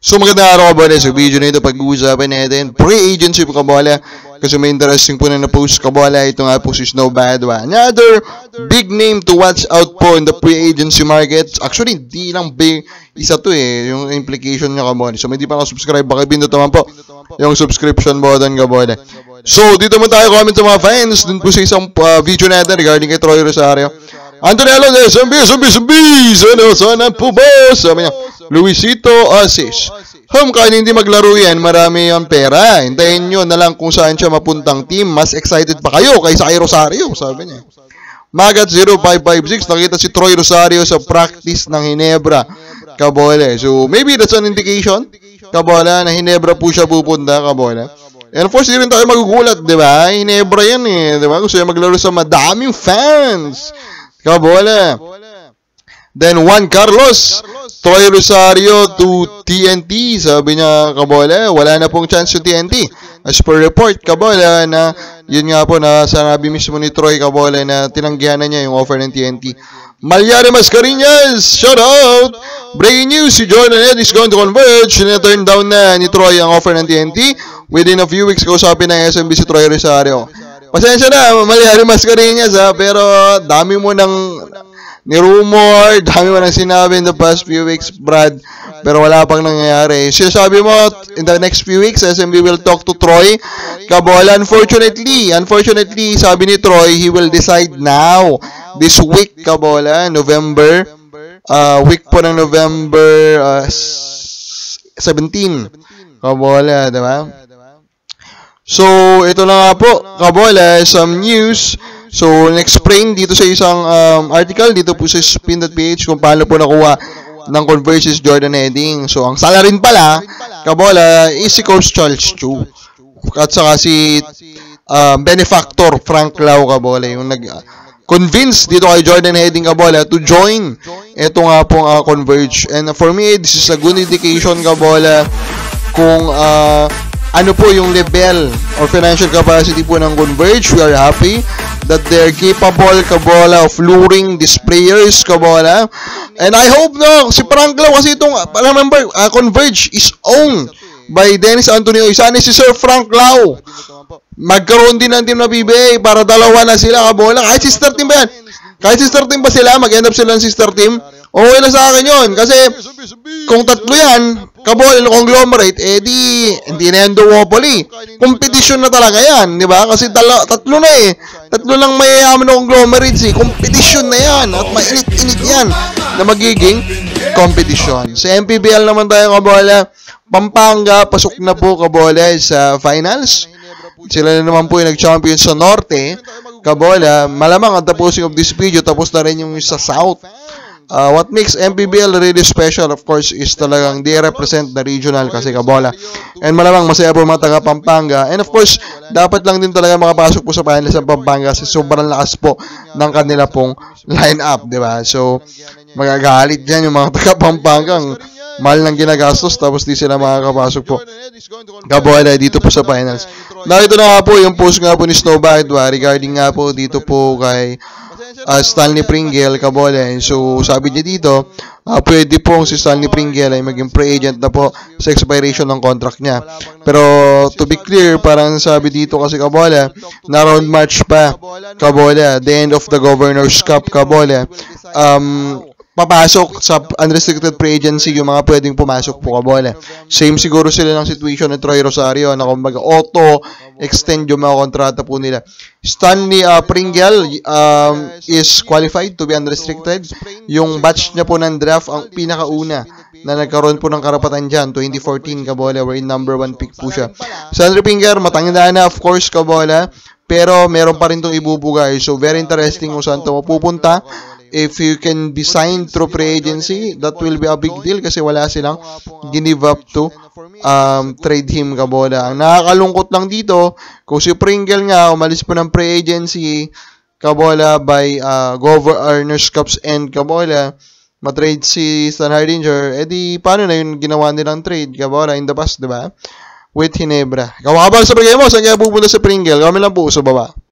So magandang araw kabola, sa video na ito pag-uusapan natin pre-agency po kabola, kasi may interesting po na post kabola. Ito nga po si Snow Badwa, another big name to watch out po in the pre-agency market. Actually di lang big, isa to yung implication niya kabola. So may di pa subscribe, baka pindutin naman po yung subscription button kabola. So dito mo tayo comment sa mga fans dun po sa isang video natin regarding kay Troy Rosario. Anthony Alonso, sana po boss, sabi niya. Luisito Asis, kahit hindi maglaro yan, marami yung pera. Hintayin nyo na lang kung saan siya mapuntang team. Mas excited pa kayo kaysa kay Rosario, sabi niya. Magat 0556, nakita si Troy Rosario sa practice ng Ginebra, kabola. So, maybe that's an indication, kabola, na Ginebra po siya pupunta, kabola. And of course, di rin tayo magugulat, di ba? Ginebra yan di ba? Gusto niya maglaro sa madaming fans, kabola. Then Juan Carlos, Troy Rosario to TNT, sabi niya kabola, wala na pong chance yung TNT. As per report kabola na yun nga po na sanabi mismo ni Troy kabola na tinanggihan na niya yung offer ng TNT. Malyari Mascareñas, shout out! Breaking news, si Jordan Ed is going to converge. Na-turn down na ni Troy ang offer ng TNT. Within a few weeks, kausapin ng SMB si Troy Rosario. Pasensya na, Malyari Mascareñas pero dami mo ng ni-rumor, dami mo nang sinabi in the past few weeks, Brad, pero wala pang nangyayari. Sinasabi mo, in the next few weeks, SMB will talk to Troy, kabola. Unfortunately, sabi ni Troy, he will decide now, this week, kabola, November, week po ng November 17, kabola, diba? So, ito na nga po, kabola, some news. So, explain dito sa isang article, dito po sa spin.ph kung paano po nakuha ng Converge's Jordan Heading. So, ang sala rin pala, kabola, is si Coach Charles Chu. At saka si benefactor Frank Lau, kabola, yung nag-convince dito kay Jordan Heading, kabola, to join ito nga pong Converge. And for me, this is a good indication, kabola, kung ano po yung level or financial capacity po ng Converge. We are happy that they're capable, kabola, of luring these players, kabola. And I hope si Frank Lau, kasi itong, remember, Converge is owned by Dennis Antonio. Isa ni si Sir Frank Lau. Magkaroon din ng team na PBA para dalawa na sila, kabola. Kahit sister team ba yan? Kahit sister team ba sila, mag-end up sila ng sister team, okay na sa akin yun. Kasi kung tatlo yan, kabola, conglomerate, hindi na yan duopoly. Competition na talaga yan, di ba? Kasi tatlo na Tatlo lang mayayaman na conglomerates Competition na yan. At mainit-init yan na magiging competition. Sa MPBL naman tayo, kabola. Pampanga, pasok na po, kabola, sa finals. Sila na naman po yung nag-champion sa Norte, kabola. Malamang ang tapusing of this video, tapos na rin yung sa South. What makes MPBL really special, of course, is talagang they represent the regional kasi, kabola. And malamang masaya po mga taga Pampanga. And of course, dapat lang din talaga makapasok po sa finals ng Pampanga kasi sobrang lakas po ng kanila pong line-up, di ba? So, magagalit dyan yung mga taga Pampanga. Mahal ng ginagastos tapos di sila makakapasok po, kabola, dito po sa finals. Ito na nga po yung post nga po ni Snow Badwa regarding nga po dito po kay Stanley Pringle, kabola. So, sabi niya dito, pwede pong si Stanley Pringle ay maging pre-agent na po sa expiration ng contract niya. Pero, to be clear, parang sabi dito kasi, kabola, na round March pa, kabola, the end of the Governor's Cup, kabola, papasok sa unrestricted free agency yung mga pwedeng pumasok po, kabola. Same siguro sila ng situation ni Troy Rosario na kumbaga auto-extend yung mga kontrata po nila. Stanley Pringle is qualified to be unrestricted. Yung batch niya po ng draft, ang pinakauna na nagkaroon po ng karapatan dyan, 2014, kabola, wherein number 1 pick po siya. Stanley Pringle, matanda na, of course, kabola, pero meron pa rin itong ibubugay. So, very interesting kung saan ito mapupunta. If you can be signed through free agency, that will be a big deal kasi wala silang give up to trade him, kabola. Ang nakakalungkot lang dito, kung si Pringle nga umalis po ng free agency, kabola, by Governor's Cups and, kabola, matrade si Stan Hardinger, paano na yung ginawa nilang trade, kabola, in the past, diba? With Ginebra. Kawabal sa pagay mo, saan kaya pupunta sa Pringle? Kami lang po sa baba.